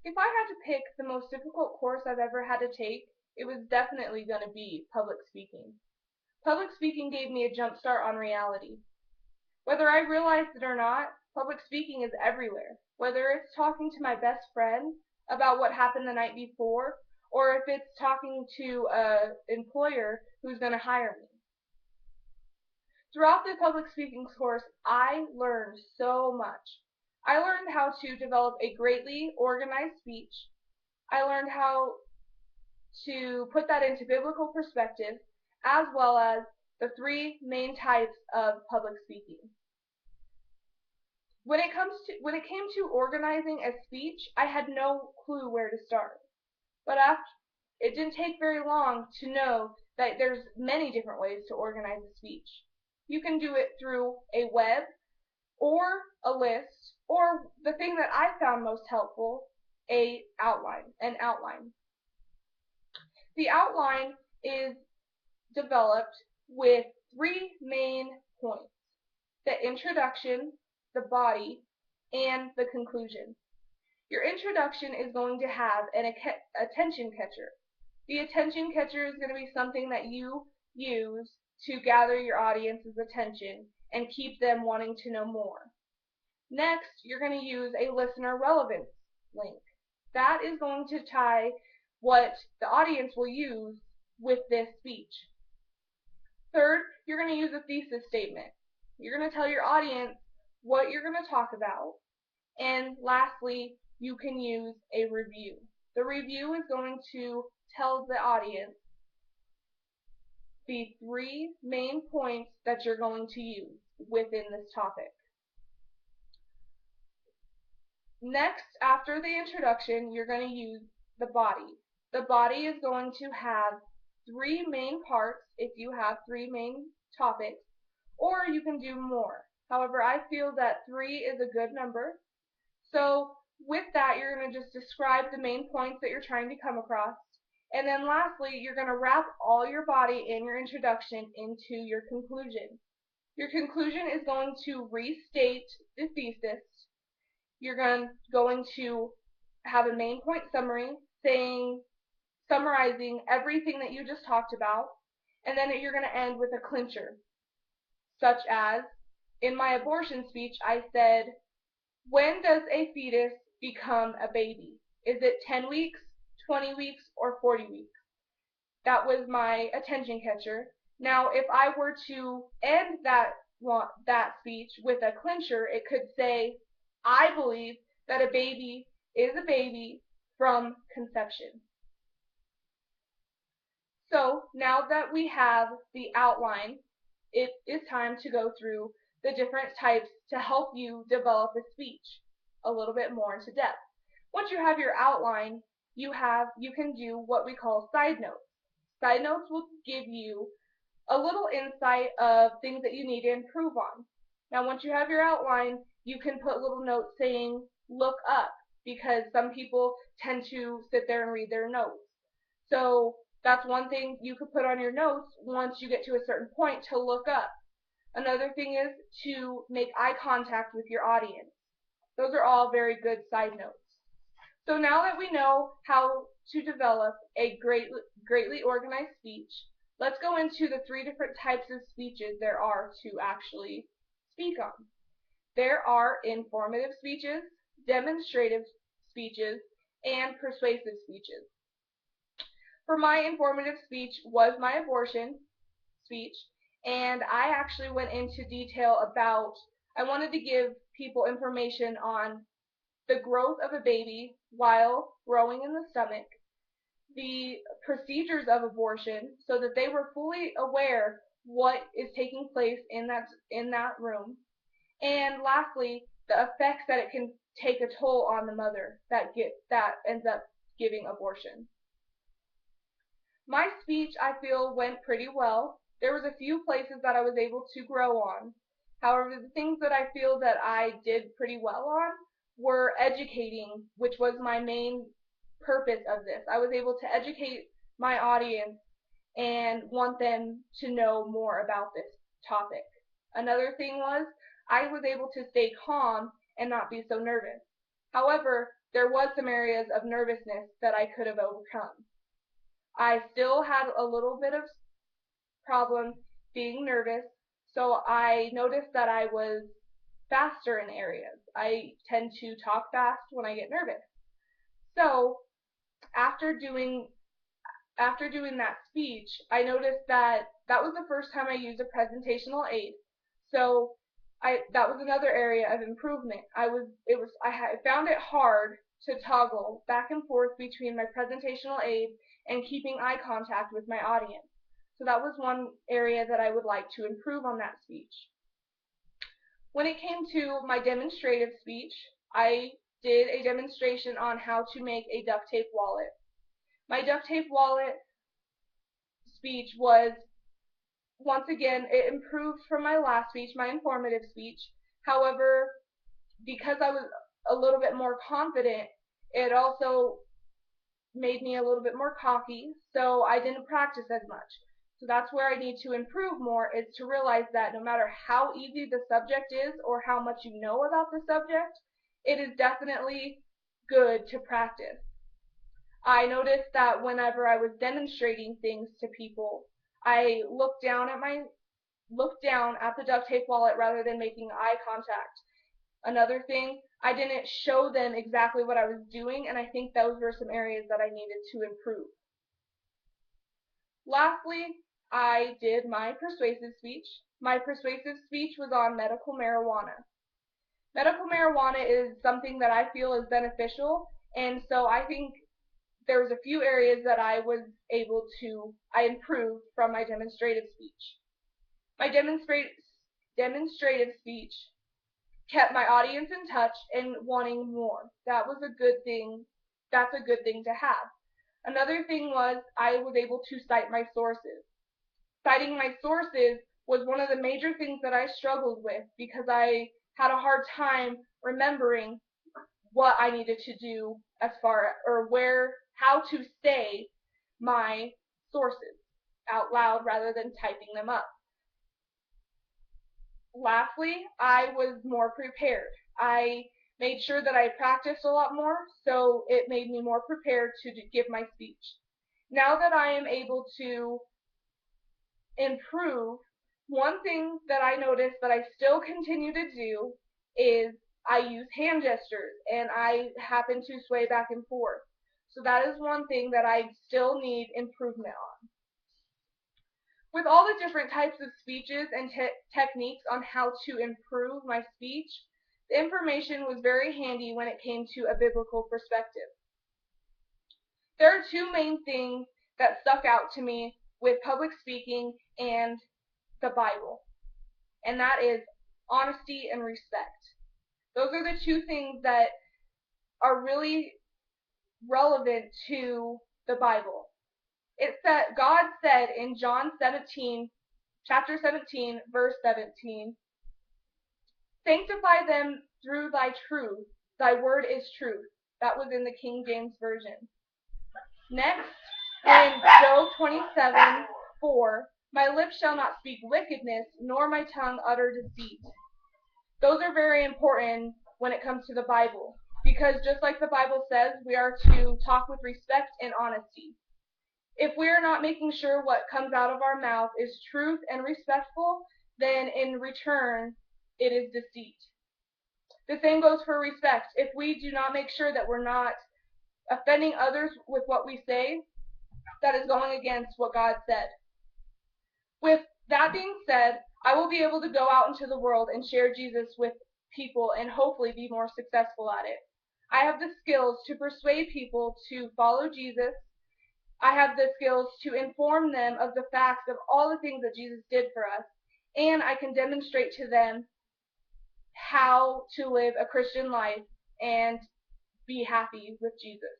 If I had to pick the most difficult course I've ever had to take, it was definitely going to be public speaking. Public speaking gave me a jump start on reality. Whether I realized it or not, public speaking is everywhere. Whether it's talking to my best friend about what happened the night before, or if it's talking to an employer who's going to hire me. Throughout the public speaking course, I learned so much. I learned how to develop a greatly organized speech. I learned how to put that into biblical perspective, as well as the three main types of public speaking. When it came to organizing a speech, I had no clue where to start. But it didn't take very long to know that there's many different ways to organize a speech. You can do it through a web or a list, or the thing that I found most helpful, an outline. The outline is developed with three main points: the introduction, the body, and the conclusion. Your introduction is going to have an attention catcher. The attention catcher is going to be something that you use to gather your audience's attention and keep them wanting to know more. Next, you're going to use a listener relevance link. That is going to tie what the audience will use with this speech. Third, you're going to use a thesis statement. You're going to tell your audience what you're going to talk about. And lastly, you can use a review. The review is going to tell the audience the three main points that you're going to use within this topic. Next, after the introduction, you're going to use the body. The body is going to have three main parts if you have three main topics, or you can do more. However, I feel that three is a good number. So with that, you're going to just describe the main points that you're trying to come across. And then lastly, you're going to wrap all your body in your introduction into your conclusion. Your conclusion is going to restate the thesis. You're going to have a main point summary summarizing everything that you just talked about. And then you're going to end with a clincher, such as in my abortion speech, I said, when does a fetus become a baby? Is it 10 weeks, 20 weeks, or 40 weeks? That was my attention catcher. Now, if I were to end that speech with a clincher, it could say, I believe that a baby is a baby from conception. So now that we have the outline, it is time to go through the different types to help you develop a speech a little bit more into depth. Once you have your outline, you can do what we call side notes. Side notes will give you a little insight of things that you need to improve on. Now, once you have your outline, you can put little notes saying, look up, because some people tend to sit there and read their notes. So that's one thing you could put on your notes once you get to a certain point, to look up. Another thing is to make eye contact with your audience. Those are all very good side notes. So now that we know how to develop a greatly organized speech, let's go into the three different types of speeches there are to actually speak on. There are informative speeches, demonstrative speeches, and persuasive speeches. For my informative speech was my abortion speech, and I actually went into detail about, I wanted to give people information on the growth of a baby while growing in the stomach, the procedures of abortion so that they were fully aware what is taking place in that room, and lastly, the effects that it can take a toll on the mother that ends up giving abortion. My speech, I feel, went pretty well. There was a few places that I was able to grow on. However, the things that I feel that I did pretty well on were educating, which was my main purpose of this. I was able to educate my audience and want them to know more about this topic. Another thing was I was able to stay calm and not be so nervous. However, there was some areas of nervousness that I could have overcome. I still had a little bit of problem being nervous, so I noticed that I was faster in areas. I tend to talk fast when I get nervous. So after doing after doing that speech, I noticed that that was the first time I used a presentational aid. So that was another area of improvement. I found it hard to toggle back and forth between my presentational aid and keeping eye contact with my audience. So that was one area that I would like to improve on that speech. When it came to my demonstrative speech, I did a demonstration on how to make a duct tape wallet. My duct tape wallet speech was, once again, it improved from my last speech, my informative speech. However, because I was a little bit more confident, it also made me a little bit more cocky, so I didn't practice as much. So that's where I need to improve more, is to realize that no matter how easy the subject is or how much you know about the subject, it is definitely good to practice. I noticed that whenever I was demonstrating things to people, I looked down at the duct tape wallet rather than making eye contact. Another thing, I didn't show them exactly what I was doing, and I think those were some areas that I needed to improve. Lastly, I did my persuasive speech. My persuasive speech was on medical marijuana. Medical marijuana is something that I feel is beneficial, and so I think there was a few areas that I improved from my demonstrative speech. My demonstrative speech kept my audience in touch and wanting more. That was a good thing. That's a good thing to have. Another thing was I was able to cite my sources. Citing my sources was one of the major things that I struggled with because I had a hard time remembering what I needed to do as far or how to say my sources out loud rather than typing them up. Lastly, I was more prepared. I made sure that I practiced a lot more, so it made me more prepared to give my speech. Now that I am able to improve, one thing that I noticed that I still continue to do is I use hand gestures and I happen to sway back and forth. So that is one thing that I still need improvement on. With all the different types of speeches and techniques on how to improve my speech, the information was very handy when it came to a biblical perspective. There are two main things that stuck out to me with public speaking and the Bible, and that is honesty and respect. Those are the two things that are really relevant to the Bible. God said in John 17, chapter 17, verse 17, "Sanctify them through thy truth. Thy word is truth." That was in the King James Version. Next, in Job 27:4, "My lips shall not speak wickedness, nor my tongue utter deceit." Those are very important when it comes to the Bible, because just like the Bible says, we are to talk with respect and honesty. If we are not making sure what comes out of our mouth is truth and respectful, then in return, it is deceit. The same goes for respect. If we do not make sure that we're not offending others with what we say, that is going against what God said. With that being said, I will be able to go out into the world and share Jesus with people and hopefully be more successful at it. I have the skills to persuade people to follow Jesus. I have the skills to inform them of the facts of all the things that Jesus did for us, and I can demonstrate to them how to live a Christian life and be happy with Jesus.